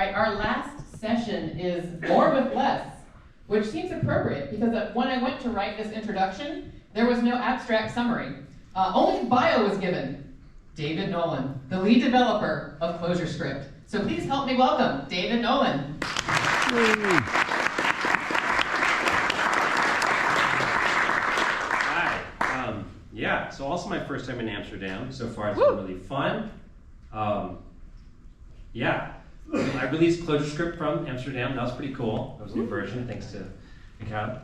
right, our last session is more with less, which seems appropriate because when I went to write this introduction, there was no abstract summary. Only the bio was given. David Nolen, the lead developer of ClojureScript. So please help me welcome David Nolen. Hi. Yeah, so also my first time in Amsterdam. So far it's been really fun. Yeah, I released ClojureScript from Amsterdam. That was pretty cool. That was a new version, thanks to Mikhail.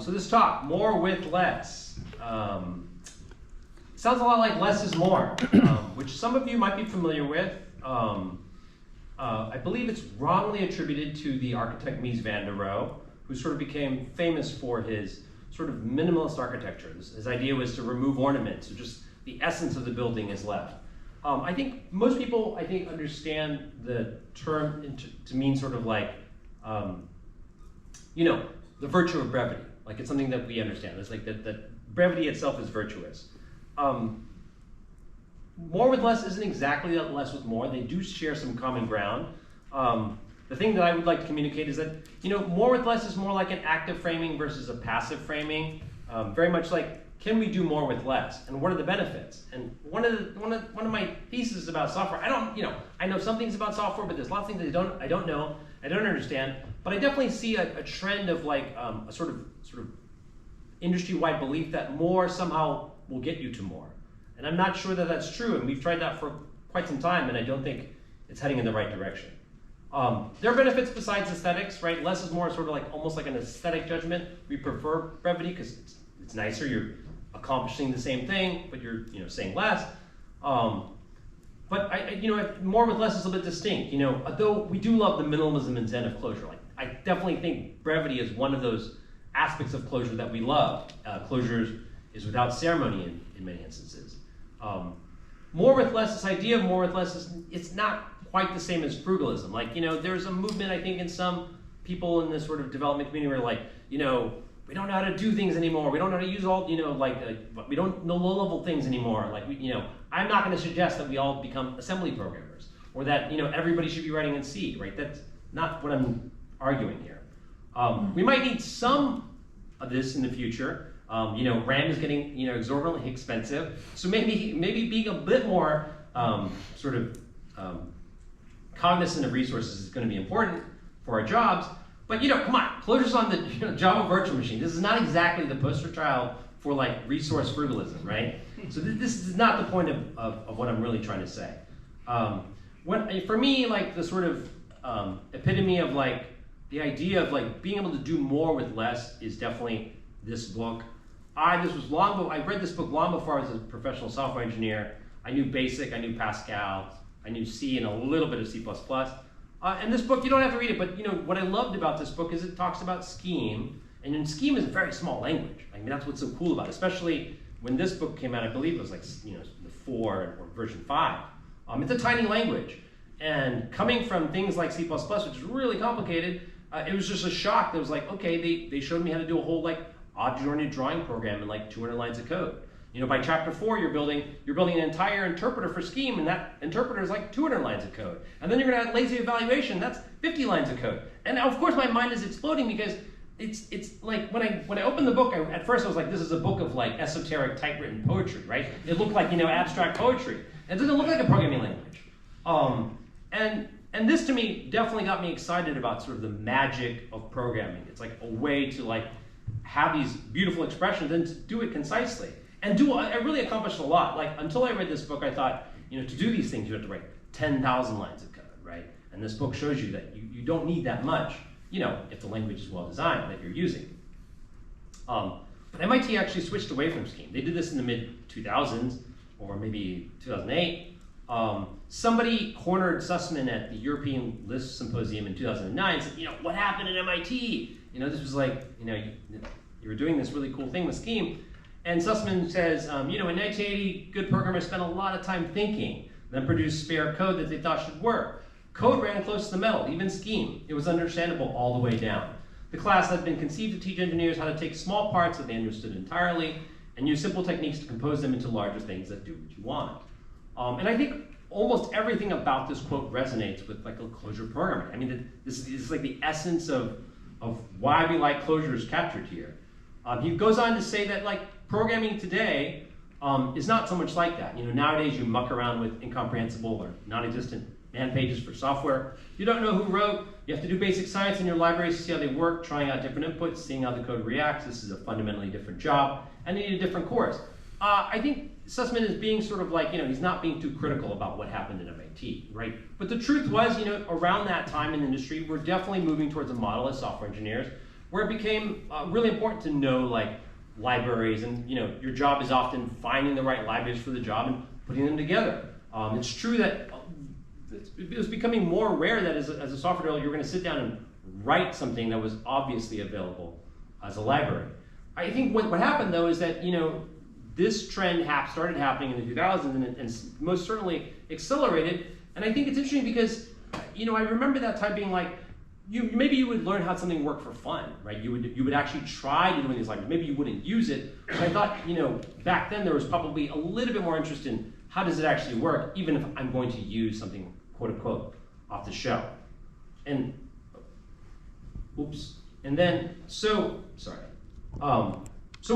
So this talk, more with less. Sounds a lot like less is more, which some of you might be familiar with. I believe it's wrongly attributed to the architect Mies van der Rohe, who sort of became famous for his sort of minimalist architecture. His idea was to remove ornaments, so just the essence of the building is left. I think most people, understand the term to mean sort of like, you know, the virtue of brevity. Like it's something that we understand. It's like that brevity itself is virtuous. More with less isn't exactly less with more. They do share some common ground. The thing that I would like to communicate is that, you know, more with less is more like an active framing versus a passive framing. Very much like, can we do more with less? And what are the benefits? And one of my theses about software, I know some things about software, but there's lots of things that I don't know, I don't understand. But I definitely see a trend of like a sort of industry-wide belief that more somehow will get you to more. And I'm not sure that that's true, and we've tried that for quite some time, and I don't think it's heading in the right direction. There are benefits besides aesthetics, right? Less is more sort of like almost like an aesthetic judgment. We prefer brevity because it's nicer. You're accomplishing the same thing, but you're saying less. But more with less is a bit distinct. Although we do love the minimalism and zen of Clojure. Like I definitely think brevity is one of those aspects of Clojure that we love. Clojure is without ceremony in many instances. More with less, this idea of more with less, it's not quite the same as frugalism. Like, there's a movement, I think, in some people in this sort of development community where like, we don't know how to do things anymore. We don't know how to use all, we don't know low-level things anymore. Like, I'm not going to suggest that we all become assembly programmers or that, everybody should be writing in C, right? That's not what I'm arguing here. We might need some of this in the future. RAM is getting exorbitantly expensive, so maybe being a bit more cognizant of resources is going to be important for our jobs. But come on, Clojure's on the Java virtual machine. This is not exactly the poster child for like resource frugalism, right? So this is not the point of what I'm really trying to say. For me, like the sort of epitome of like the idea of like being able to do more with less is definitely this book. I read this book long before I was a professional software engineer. I knew BASIC, I knew Pascal, I knew C and a little bit of C++. And this book, you don't have to read it, but what I loved about this book is it talks about Scheme, and Scheme is a very small language. I mean, that's what's so cool about it, especially when this book came out, I believe it was like, the 4 or version 5. It's a tiny language. And coming from things like C++, which is really complicated, it was just a shock. It was like, okay, they showed me how to do a whole like object-oriented drawing program in like 200 lines of code. By chapter 4, you're building an entire interpreter for Scheme, and that interpreter is like 200 lines of code. And then you're going to add lazy evaluation. That's 50 lines of code. And of course, my mind is exploding because it's like when I opened the book, at first I was like, this is a book of like esoteric typewritten poetry, right? It looked like abstract poetry. It doesn't look like a programming language. And this to me definitely got me excited about sort of the magic of programming. It's like a way to like have these beautiful expressions and to do it concisely. And I really accomplished a lot. Like until I read this book, I thought, to do these things, you have to write 10,000 lines of code, right? And this book shows you that you don't need that much, if the language is well designed that you're using. But MIT actually switched away from Scheme. They did this in the mid-2000s, or maybe 2008. Somebody cornered Sussman at the European Lisp Symposium in 2009 and said, what happened at MIT? This was like, you were doing this really cool thing with Scheme. And Sussman says, in 1980, good programmers spent a lot of time thinking, then produced spare code that they thought should work. Code ran close to the metal, even Scheme. It was understandable all the way down. The class had been conceived to teach engineers how to take small parts that they understood entirely and use simple techniques to compose them into larger things that do what you want. And I think almost everything about this quote resonates with like a Clojure programmer. I mean, this is like the essence of why we like Clojure is captured here. He goes on to say that like programming today is not so much like that. Nowadays you muck around with incomprehensible or non-existent man pages for software. You don't know who wrote. You have to do basic science in your libraries to see how they work, trying out different inputs, seeing how the code reacts. This is a fundamentally different job, and you need a different course. I think Sussman is being sort of like, he's not being too critical about what happened in MIT, right? But the truth was, around that time in the industry, we're definitely moving towards a model as software engineers where it became really important to know like libraries, and your job is often finding the right libraries for the job and putting them together. It's true that it was becoming more rare that as a software developer, you're going to sit down and write something that was obviously available as a library. I think what happened though is that this trend started happening in the 2000s and most certainly accelerated. And I think it's interesting because I remember that time being like, maybe you would learn how something worked for fun, right? You would actually try to do these libraries. Maybe you wouldn't use it. But I thought back then there was probably a little bit more interest in how does it actually work, even if I'm going to use something quote unquote off the shelf. And then so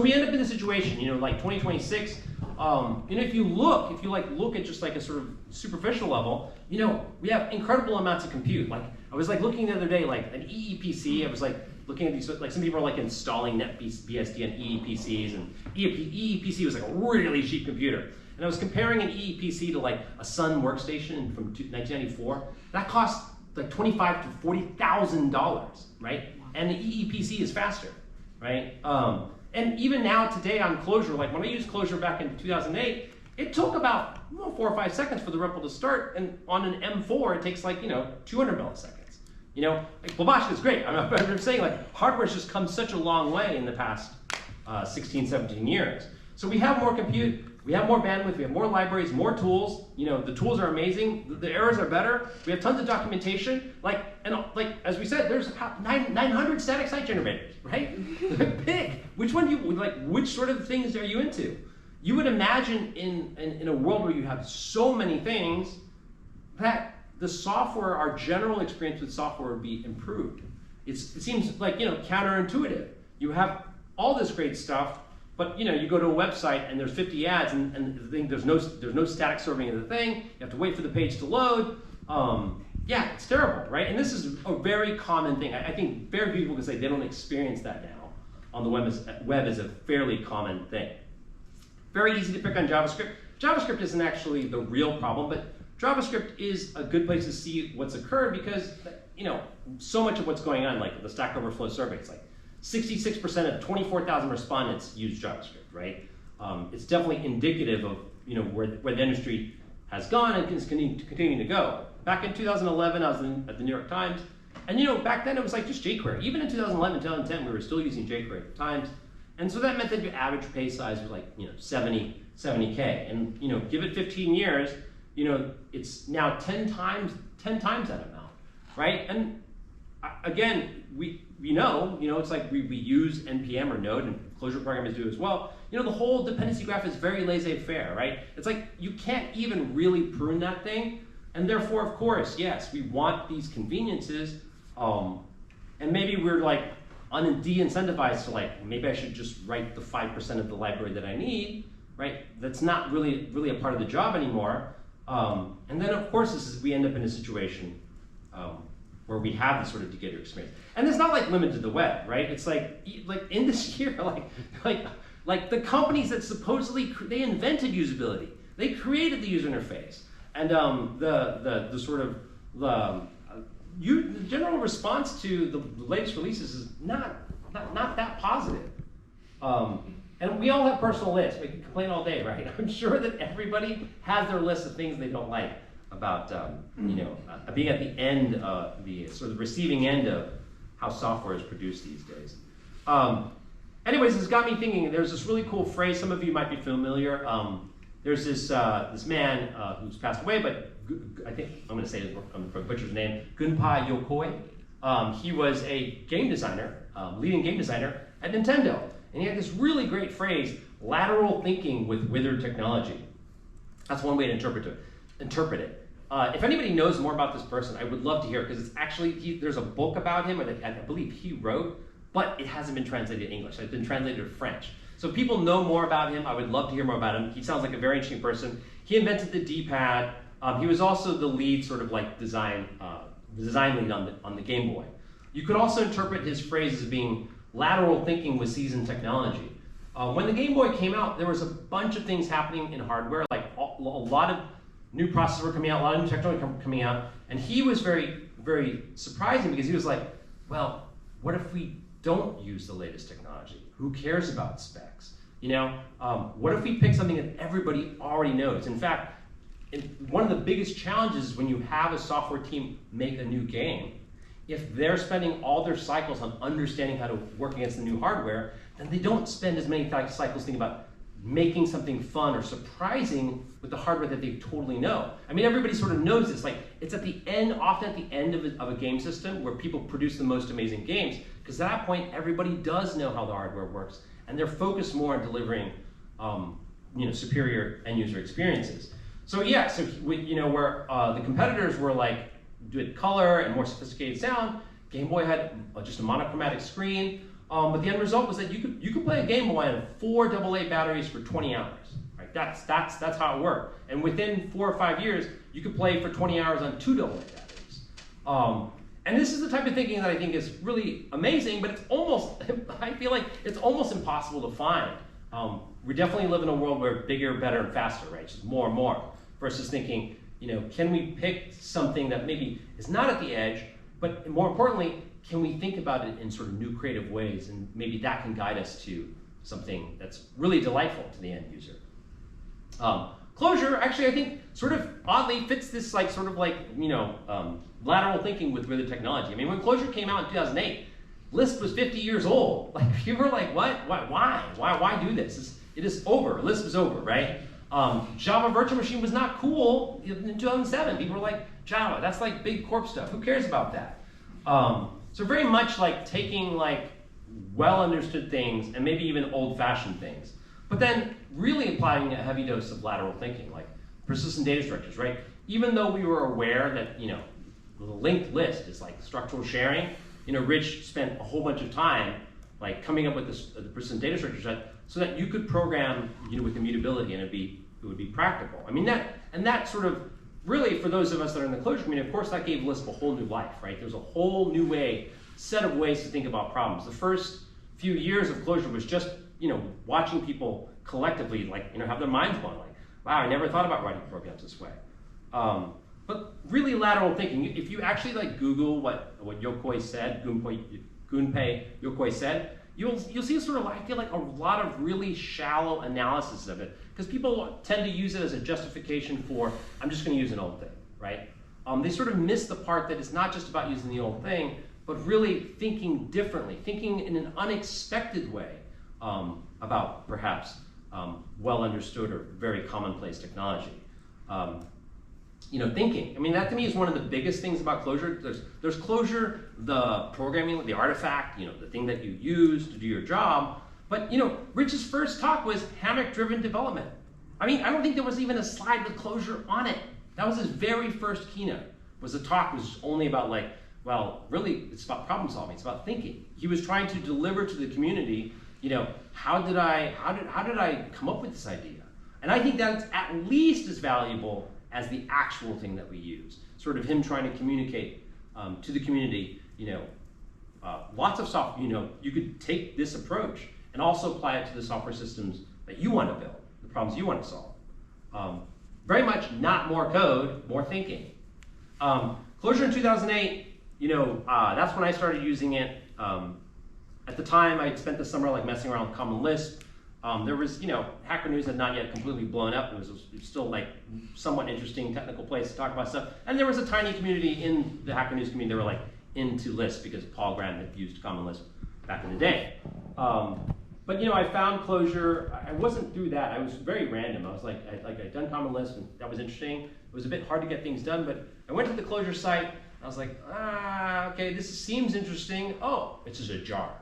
we end up in a situation, like 2026. If you look at just like a sort of superficial level, we have incredible amounts of compute. Like I was like looking the other day, like an EEPC. I was like looking at these, like some people are like installing NetBSD on EEPCs, and EEPC was like a really cheap computer. And I was comparing an EEPC to like a Sun workstation from 1994. That cost like $25,000 to $40,000, right? And the EEPC is faster, right? And even now today on Clojure, like when I used Clojure back in 2008, it took about 4 or 5 seconds for the REPL to start, and on an M4 it takes like 200 milliseconds. Like Babashka is great. I'm saying like hardware's just come such a long way in the past 16, 17 years. So we have more compute, we have more bandwidth, we have more libraries, more tools. The tools are amazing, the errors are better. We have tons of documentation. And as we said, there's 900 static site generators, right? Big. Which one do you like? Which sort of things are you into? You would imagine in a world where you have so many things that the software, our general experience with software would be improved. It seems like counterintuitive. You have all this great stuff, but you go to a website and there's 50 ads and the thing, there's no static serving of the thing. You have to wait for the page to load. Yeah, it's terrible, right? And this is a very common thing. I think very few people can say they don't experience that now on the web is a fairly common thing. Very easy to pick on JavaScript. JavaScript isn't actually the real problem, but JavaScript is a good place to see what's occurred because so much of what's going on, like the Stack Overflow survey, it's like 66% of 24,000 respondents use JavaScript, right? It's definitely indicative of where the industry has gone and is continuing to go. Back in 2011, I was at the New York Times, and back then it was like just jQuery. Even in 2011, 2010, we were still using jQuery at the Times, and so that meant that your average page size was like 70K, and give it 15 years, it's now 10 times that amount, right? And again, we know, it's like we use NPM or Node, and Clojure programmers do as well. The whole dependency graph is very laissez-faire, right? It's like you can't even really prune that thing, and therefore, of course, yes, we want these conveniences, and maybe we're like de-incentivized to like, maybe I should just write the 5% of the library that I need, right? That's not really a part of the job anymore. And then, of course, we end up in a situation where we have this sort of together experience. And it's not like limited to the web, right? It's like in this year, like the companies that supposedly they invented usability, they created the user interface, and the sort of the general response to the latest releases is not that positive. And we all have personal lists. We can complain all day, right? I'm sure that everybody has their list of things they don't like about being at the end, the sort of receiving end of how software is produced these days. Anyways, this got me thinking. There's this really cool phrase. Some of you might be familiar. There's this man who's passed away, but I think I'm going to say I'm going to butcher his name. Gunpei Yokoi. He was a game designer, leading game designer at Nintendo. And he had this really great phrase, lateral thinking with withered technology. That's one way to interpret it. interpret it. If anybody knows more about this person, I would love to hear, because it's actually, there's a book about him that I believe he wrote, but it hasn't been translated to English. It's been translated to French. So if people know more about him, I would love to hear more about him. He sounds like a very interesting person. He invented the D-pad. He was also the lead sort of like design lead on the Game Boy. You could also interpret his phrase as being lateral thinking with seasoned technology. When the Game Boy came out, there was a bunch of things happening in hardware, like a lot of new processors were coming out, a lot of new technology coming out, and he was very, very surprising because he was like, well, what if we don't use the latest technology? Who cares about specs? You know, what if we pick something that everybody already knows? In fact, one of the biggest challenges when you have a software team make a new game, if they're spending all their cycles on understanding how to work against the new hardware, then they don't spend as many cycles thinking about making something fun or surprising with the hardware that they totally know. I mean, everybody sort of knows this. Like, it's at the end, often at the end of a game system where people produce the most amazing games, because at that point, everybody does know how the hardware works, and they're focused more on delivering, superior end user experiences. So yeah, so where the competitors were like, did color and more sophisticated sound, Game Boy had just a monochromatic screen. But the end result was that you could play a Game Boy on 4 AA batteries for 20 hours. Right? That's how it worked. And within 4 or 5 years, you could play for 20 hours on 2 AA batteries. And this is the type of thinking that I think is really amazing, but it's almost, I feel like it's almost impossible to find. We definitely live in a world where bigger, better, and faster, right? Just more and more, versus thinking, can we pick something that maybe is not at the edge, but more importantly, can we think about it in sort of new creative ways, and maybe that can guide us to something that's really delightful to the end user. Clojure, actually, I think sort of oddly fits this lateral thinking with the technology. I mean, when Clojure came out in 2008, Lisp was 50 years old. Like, people were like, what? Why do this? It is over. Lisp is over, right? Java Virtual Machine was not cool in 2007. People were like, Java, that's like big corp stuff. Who cares about that? So very much like taking like well understood things and maybe even old fashioned things, but then really applying a heavy dose of lateral thinking, like persistent data structures, right? Even though we were aware that, the linked list is like structural sharing, Rich spent a whole bunch of time like coming up with the persistent data structures so that you could program, with immutability and it would be practical. I mean, that sort of really, for those of us that are in the Clojure community, of course, that gave Lisp a whole new life, right? There's a whole new set of ways to think about problems. The first few years of Clojure was just, watching people collectively, like, have their minds blown, like, wow, I never thought about writing programs this way. But really lateral thinking, if you actually like Google what Yokoi said, Gunpei Yokoi said, you'll see sort of, I feel like, a lot of really shallow analysis of it, because people tend to use it as a justification for, I'm just going to use an old thing, right? They sort of miss the part that it's not just about using the old thing, but really thinking differently, thinking in an unexpected way about perhaps well understood or very commonplace technology. Thinking. I mean, that to me is one of the biggest things about Clojure. There's Clojure, the programming, the artifact, the thing that you use to do your job. But, Rich's first talk was hammock-driven development. I mean, I don't think there was even a slide with Clojure on it. That was his very first keynote. The talk was only about like, well, really, it's about problem solving. It's about thinking. He was trying to deliver to the community, how did I come up with this idea? And I think that's at least as valuable as the actual thing that we use. Sort of him trying to communicate to the community, lots of software, you could take this approach and also apply it to the software systems that you want to build, the problems you want to solve. Very much not more code, more thinking. Clojure in 2008, that's when I started using it. At the time, I spent the summer like messing around with Common Lisp. There was, Hacker News had not yet completely blown up. It was still like somewhat interesting technical place to talk about stuff. And there was a tiny community in the Hacker News community that were like into Lisp because Paul Graham had used Common Lisp back in the day. But I found Clojure. I wasn't through that. I was very random. I was like I'd done Common Lisp and that was interesting. It was a bit hard to get things done, but I went to the Clojure site. And I was like, okay, this seems interesting. Oh, it's just a jar.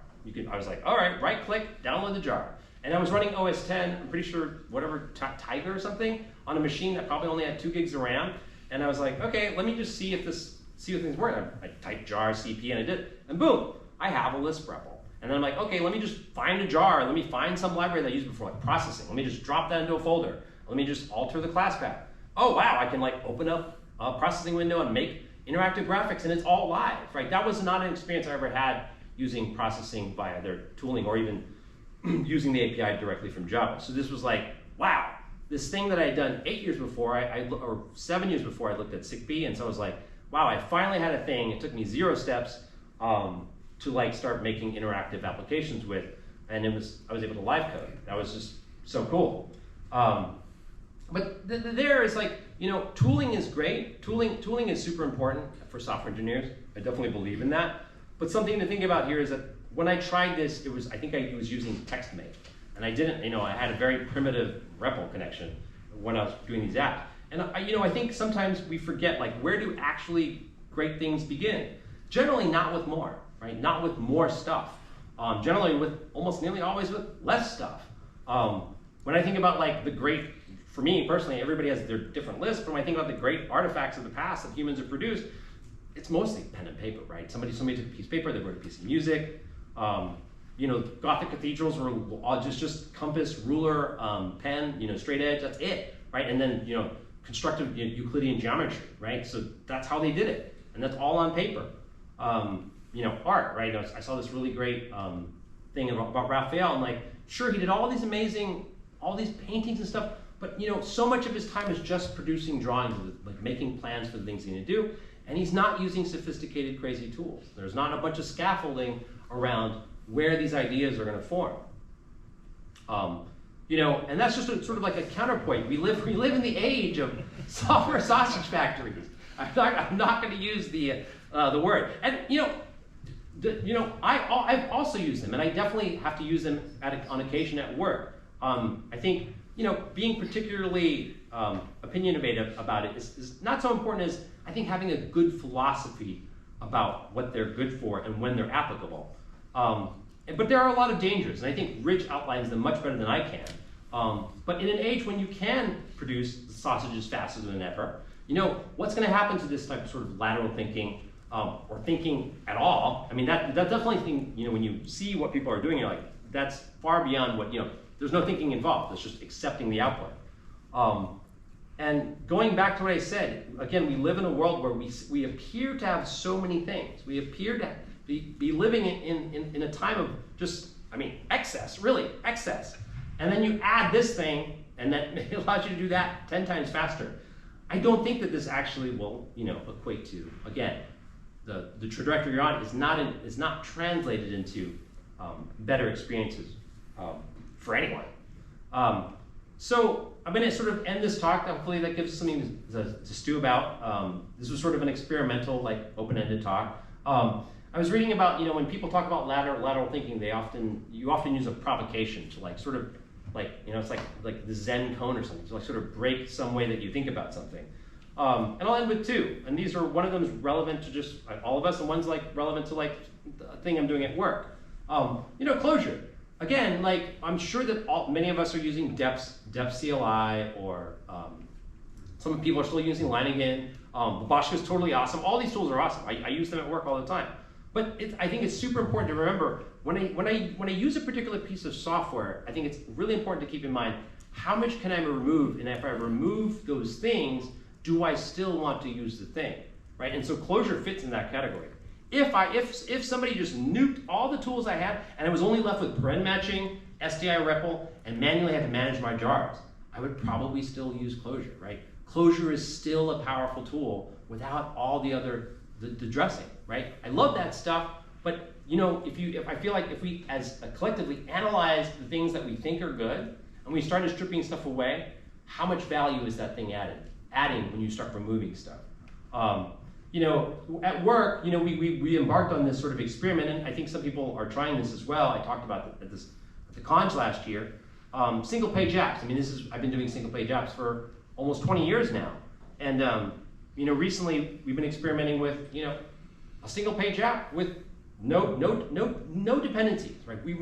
I was like, all right, right click, download the jar. And I was running OS 10, I'm pretty sure, whatever, Tiger or something, on a machine that probably only had 2 gigs of RAM. And I was like, okay, let me just see if things work. I typed jar CP and I did, and boom, I have a Lisp REPL. And then I'm like, okay, let me just find a jar. Let me find some library that I used before, like processing. Let me just drop that into a folder. Let me just alter the class path. Oh wow, I can like open up a processing window and make interactive graphics, and it's all live, right? That was not an experience I ever had using processing via their tooling or even using the API directly from Java. So this was like, wow, this thing that I had done 8 years before, or 7 years before, I looked at SICP, and so I was like, wow, I finally had a thing. It took me 0 steps to like start making interactive applications with, and I was able to live code. That was just so cool. But there is like, you know, tooling is great. Tooling is super important for software engineers. I definitely believe in that. But something to think about here is that when I tried this, I think I was using TextMate, and I didn't, you know, I had a very primitive REPL connection when I was doing these apps. And I think sometimes we forget, like, where do actually great things begin? Generally not with more, right? Not with more stuff. Generally with almost nearly always with less stuff. When I think about like the great, for me personally, everybody has their different lists, but when I think about the great artifacts of the past that humans have produced, it's mostly pen and paper, right? Somebody took a piece of paper, they wrote a piece of music. You know, Gothic cathedrals were all just compass, ruler, pen, you know, straight edge, that's it, right? And then, you know, constructive Euclidean geometry, right? So that's how they did it, and that's all on paper. You know, art, right? I saw this really great thing about Raphael, and like, sure, he did all these paintings and stuff, but you know, so much of his time is just producing drawings, like making plans for the things he's gonna do, and he's not using sophisticated, crazy tools. There's not a bunch of scaffolding around where these ideas are gonna form. You know, and that's just sort of like a counterpoint. We live in the age of software sausage factories. I'm not going to use the word. And I've also used them, and I definitely have to use them on occasion at work. I think being particularly opinionated about it is not so important as I think having a good philosophy about what they're good for and when they're applicable. But there are a lot of dangers, and I think Rich outlines them much better than I can. But in an age when you can produce sausages faster than ever, what's going to happen to this type of sort of lateral thinking or thinking at all? I mean, that definitely when you see what people are doing, you're like, that's far beyond what, there's no thinking involved. It's just accepting the output. And going back to what I said, again, we live in a world where we appear to have so many things. We appear to be living in a time of just, excess, really, excess. And then you add this thing, and that allows you to do that 10 times faster. I don't think that this actually will, equate to, again, the trajectory you're on is not translated into better experiences for anyone. So I'm going to sort of end this talk. Hopefully that gives us something to stew about. This was sort of an experimental, open-ended talk. I was reading about, when people talk about lateral thinking, you often use a provocation to it's like the Zen cone or something, to sort of break some way that you think about something. And I'll end with two, and these are, one of them is relevant to just all of us, and one's relevant to the thing I'm doing at work. Clojure. Again, I'm sure that many of us are using depth CLI, or some people are still using Lanigan. Babashka is totally awesome. All these tools are awesome. I use them at work all the time. But I think it's super important to remember when I use a particular piece of software, I think it's really important to keep in mind how much can I remove, and if I remove those things, do I still want to use the thing, right? And so Clojure fits in that category. If somebody just nuked all the tools I had and I was only left with paren matching, SDI REPL, and manually had to manage my jars, I would probably still use Clojure, right? Clojure is still a powerful tool without all the other the dressing, right? I love that stuff, but I feel like if we as collectively analyze the things that we think are good and we started stripping stuff away, how much value is that thing adding when you start removing stuff? At work, we embarked on this sort of experiment, and I think some people are trying this as well. I talked about it at the cons last year. Single page apps. I've been doing single page apps for almost 20 years now, and recently we've been experimenting with a single page app with no dependencies. Right? We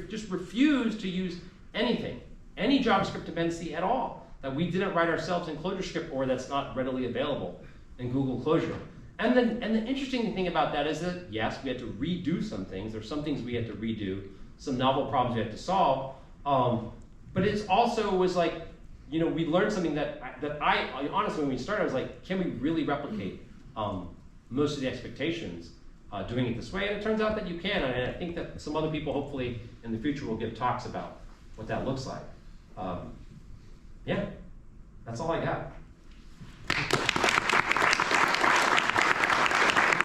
just refuse to use anything, any JavaScript dependency at all that we didn't write ourselves in ClojureScript or that's not readily available in Google Clojure. And the interesting thing about that is that, yes, we had to redo some things. There's some things we had to redo, some novel problems we had to solve. But it also was like, we learned something that I honestly, when we started, I was like, can we really replicate most of the expectations doing it this way? And it turns out that you can. And I think that some other people, hopefully, in the future will give talks about what that looks like. Yeah, that's all I got.